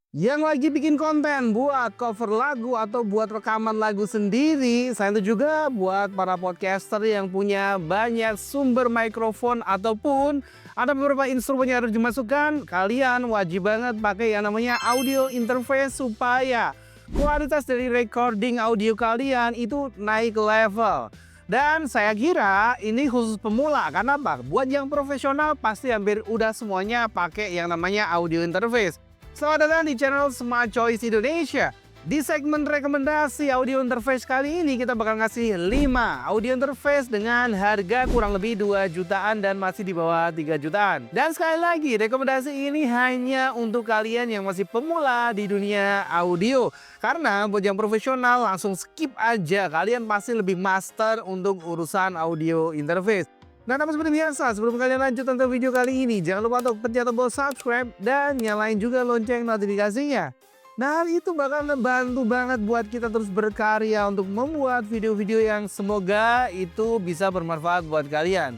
Yang lagi bikin konten buat cover lagu atau buat rekaman lagu sendiri, saya itu juga buat para podcaster yang punya banyak sumber mikrofon ataupun ada beberapa instrumen yang harus dimasukkan, kalian wajib banget pakai yang namanya audio interface supaya kualitas dari recording audio kalian itu naik level. Dan saya kira ini khusus pemula, karena apa? Buat yang profesional pasti hampir udah semuanya pakai yang namanya audio interface. Selamat datang di channel Smart Choice Indonesia. Di segmen rekomendasi audio interface kali ini kita bakal ngasih 5 audio interface dengan harga kurang lebih 2 jutaan dan masih di bawah 3 jutaan. Dan sekali lagi, rekomendasi ini hanya untuk kalian yang masih pemula di dunia audio. Karena buat yang profesional langsung skip aja, kalian pasti lebih master untuk urusan audio interface. Nah, tapi seperti biasa, sebelum kalian lanjut nonton video kali ini, jangan lupa untuk pencet tombol subscribe dan nyalain juga lonceng notifikasinya. Nah, itu bakal ngebantu banget buat kita terus berkarya untuk membuat video-video yang semoga itu bisa bermanfaat buat kalian.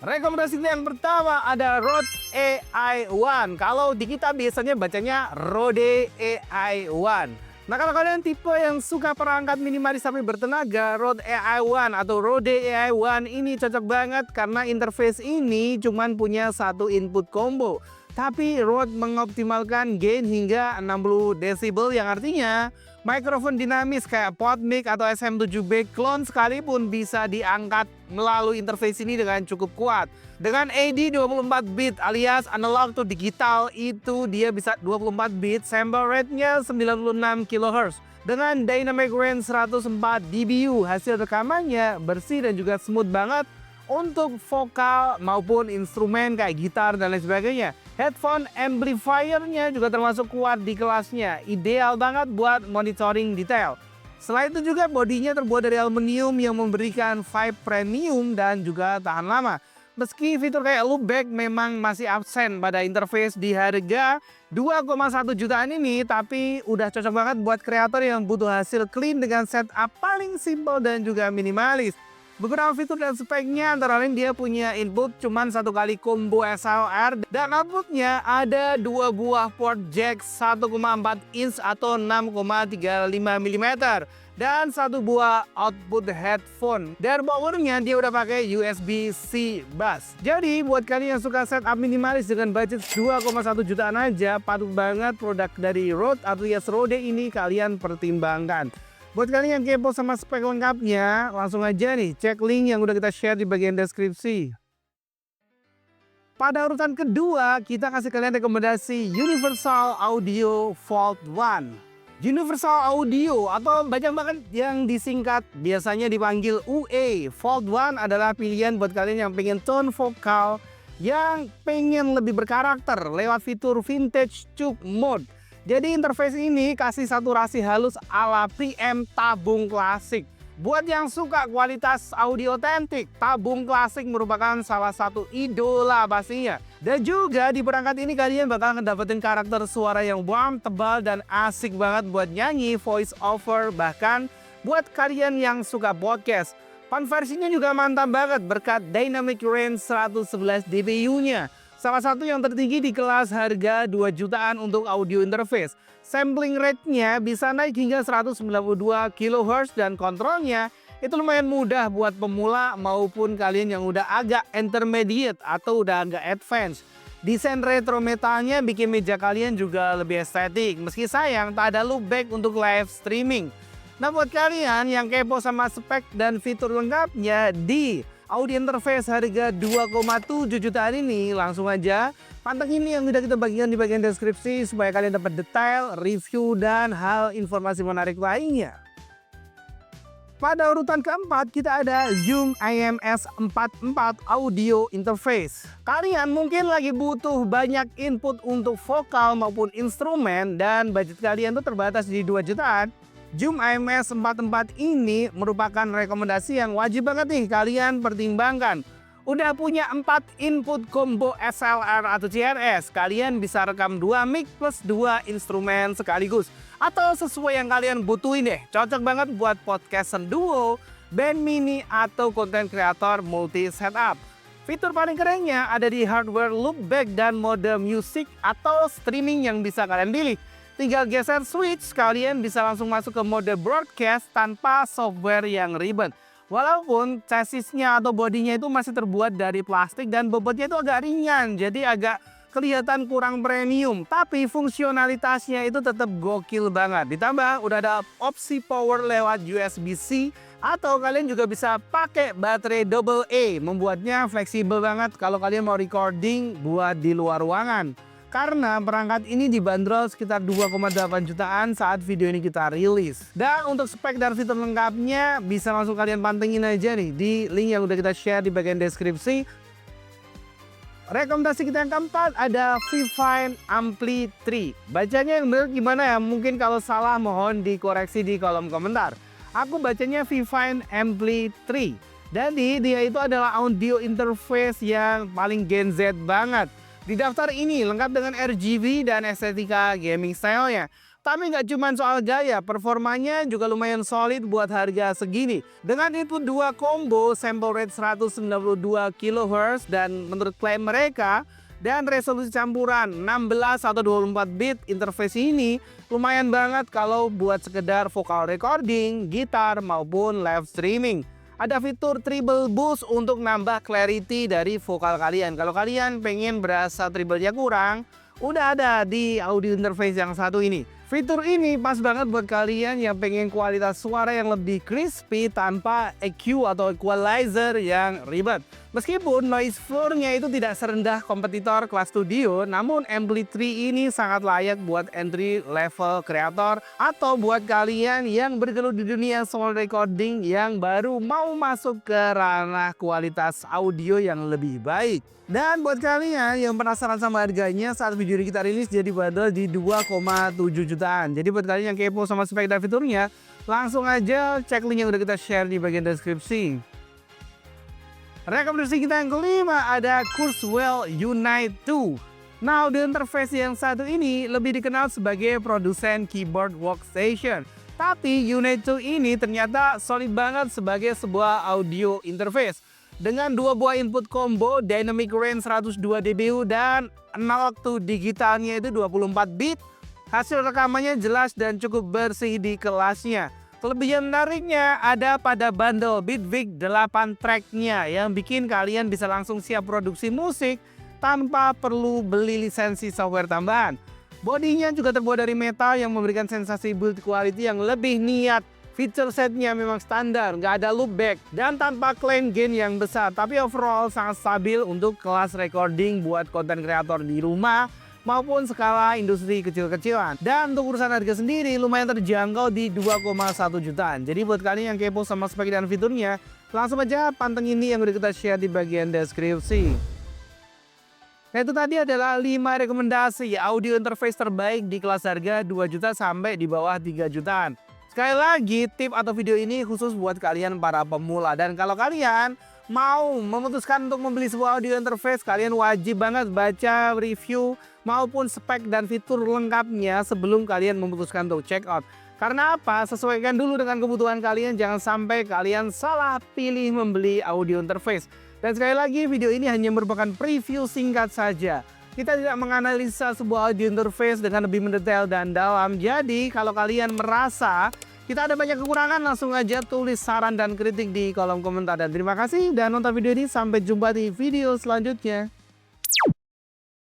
Rekomendasi yang pertama ada Rode AI1. Kalau di kita biasanya bacanya Rode AI1. Nah, kalau kalian tipe yang suka perangkat minimalis sampai bertenaga, Rode AI1 atau Rode AI1 ini cocok banget karena interface ini cuman punya satu input combo. Tapi Rode mengoptimalkan gain hingga 60 decibel yang artinya mikrofon dinamis kayak PodMic atau SM7B clone sekalipun bisa diangkat melalui interface ini dengan cukup kuat. Dengan AD 24 bit alias analog to digital, itu dia bisa 24 bit, sample rate-nya 96 kHz. Dengan dynamic range 104 dBu, hasil rekamannya bersih dan juga smooth banget untuk vokal maupun instrumen kayak gitar dan lain sebagainya. Headphone amplifier-nya juga termasuk kuat di kelasnya, ideal banget buat monitoring detail. Selain itu juga bodinya terbuat dari aluminium yang memberikan vibe premium dan juga tahan lama. Meski fitur kayak loopback memang masih absen pada interface di harga 2,1 jutaan ini, tapi udah cocok banget buat kreator yang butuh hasil clean dengan setup paling simple dan juga minimalis. Beberapa fitur dan speknya antara lain dia punya input cuman satu kali combo SLR dan outputnya ada 2 buah port jack 1,4 inch atau 6,35 mm dan 1 buah output headphone. Dan powernya dia udah pakai USB-C bus. Jadi buat kalian yang suka setup minimalis dengan budget 2,1 jutaan aja, patut banget produk dari Rode alias Rode ini kalian pertimbangkan. Buat kalian yang kepo sama spek lengkapnya, langsung aja nih cek link yang udah kita share di bagian deskripsi. Pada urutan kedua, kita kasih kalian rekomendasi Universal Audio Vault One. Universal Audio atau banyak banget yang disingkat biasanya dipanggil UE. Vault One adalah pilihan buat kalian yang pengen tone vokal yang pengen lebih berkarakter lewat fitur vintage tube mode. Jadi interface ini kasih saturasi halus ala preamp tabung klasik. Buat yang suka kualitas audio otentik, tabung klasik merupakan salah satu idola pastinya. Dan juga di perangkat ini kalian bakal ngedapetin karakter suara yang warm, tebal, dan asik banget buat nyanyi, voice over, bahkan buat kalian yang suka podcast. Konversinya juga mantap banget berkat dynamic range 111 dBu-nya. Salah satu yang tertinggi di kelas harga 2 jutaan untuk audio interface. Sampling rate-nya bisa naik hingga 192 kHz dan kontrolnya itu lumayan mudah buat pemula maupun kalian yang udah agak intermediate atau udah agak advance. Desain retro metalnya bikin meja kalian juga lebih estetik. Meski sayang tak ada loopback untuk live streaming. Nah, buat kalian yang kepo sama spek dan fitur lengkapnya di audio interface harga 2,7 jutaan ini, langsung aja pantengin ini yang udah kita bagikan di bagian deskripsi supaya kalian dapat detail, review, dan hal informasi menarik lainnya. Pada urutan keempat kita ada Zoom IMS44 Audio Interface. Kalian mungkin lagi butuh banyak input untuk vokal maupun instrumen dan budget kalian tuh terbatas di 2 jutaan. Zoom IMS44 ini merupakan rekomendasi yang wajib banget nih kalian pertimbangkan. Udah punya 4 input combo SLR atau CRS, kalian bisa rekam 2 mic plus 2 instrumen sekaligus. Atau sesuai yang kalian butuhin deh, cocok banget buat podcast duo, band mini, atau konten kreator multi setup. Fitur paling kerennya ada di hardware loopback dan mode music atau streaming yang bisa kalian pilih. Tinggal geser switch, kalian bisa langsung masuk ke mode broadcast tanpa software yang ribet. Walaupun chassisnya atau bodinya itu masih terbuat dari plastik dan bobotnya itu agak ringan, jadi agak kelihatan kurang premium. Tapi fungsionalitasnya itu tetap gokil banget. Ditambah udah ada opsi power lewat USB-C, atau kalian juga bisa pakai baterai AA, membuatnya fleksibel banget kalau kalian mau recording buat di luar ruangan. Karena perangkat ini dibanderol sekitar 2,8 jutaan saat video ini kita rilis. Dan untuk spek dan fitur lengkapnya bisa langsung kalian pantengin aja nih di link yang udah kita share di bagian deskripsi. Rekomendasi kita yang keempat ada Vivine Ampli 3. Bacanya yang benar gimana ya? Mungkin kalau salah mohon dikoreksi di kolom komentar. Aku bacanya Vivine Ampli 3. Jadi dia itu adalah audio interface yang paling Gen Z banget. Di daftar ini lengkap dengan RGB dan estetika gaming style-nya. Tapi nggak cuma soal gaya, performanya juga lumayan solid buat harga segini. Dengan input 2 combo, sample rate 192 kHz dan menurut klaim mereka, dan resolusi campuran 16 atau 24 bit, interface ini lumayan banget kalau buat sekedar vocal recording, gitar maupun live streaming. Ada fitur treble boost untuk nambah clarity dari vokal kalian. Kalau kalian pengen berasa treble-nya kurang, udah ada di audio interface yang satu ini. Fitur ini pas banget buat kalian yang pengen kualitas suara yang lebih crispy tanpa EQ atau equalizer yang ribet. Meskipun noise floor-nya itu tidak serendah kompetitor kelas studio, namun Ampli 3 ini sangat layak buat entry level kreator atau buat kalian yang bergelut di dunia sound recording yang baru mau masuk ke ranah kualitas audio yang lebih baik. Dan buat kalian yang penasaran sama harganya, saat video ini kita rilis jadi bandel di 2,7 jutaan. Jadi buat kalian yang kepo sama spek dan fiturnya, langsung aja cek link yang udah kita share di bagian deskripsi. Rekomendasi kita yang kelima ada Kurzweil Unite 2. Nah, audio interface yang satu ini lebih dikenal sebagai produsen keyboard workstation. Tapi Unite 2 ini ternyata solid banget sebagai sebuah audio interface. Dengan dua buah input combo, dynamic range 102 dBu dan analog to digitalnya itu 24 bit. Hasil rekamannya jelas dan cukup bersih di kelasnya. Kelebihan menariknya ada pada bundle Bitwig 8 tracknya yang bikin kalian bisa langsung siap produksi musik tanpa perlu beli lisensi software tambahan. Bodinya juga terbuat dari metal yang memberikan sensasi build quality yang lebih niat. Feature setnya memang standar, nggak ada loopback, dan tanpa klaim gain yang besar. Tapi overall sangat stabil untuk kelas recording buat konten kreator di rumah maupun skala industri kecil-kecilan. Dan untuk urusan harga sendiri lumayan terjangkau di 2,1 jutaan. Jadi buat kalian yang kepo sama spek dan fiturnya, langsung aja pantengin ini yang udah kita share di bagian deskripsi. Nah, itu tadi adalah 5 rekomendasi audio interface terbaik di kelas harga 2 juta sampai di bawah 3 jutaan. Sekali lagi, tip atau video ini khusus buat kalian para pemula. Dan kalau kalian mau memutuskan untuk membeli sebuah audio interface, kalian wajib banget baca review maupun spek dan fitur lengkapnya sebelum kalian memutuskan untuk check out. Karena apa? Sesuaikan dulu dengan kebutuhan kalian, jangan sampai kalian salah pilih membeli audio interface. Dan sekali lagi, video ini hanya merupakan preview singkat saja. Kita tidak menganalisa sebuah audio interface dengan lebih mendetail dan dalam. Jadi kalau kalian merasa kita ada banyak kekurangan, langsung aja tulis saran dan kritik di kolom komentar. Dan terima kasih dan nonton video ini. Sampai jumpa di video selanjutnya.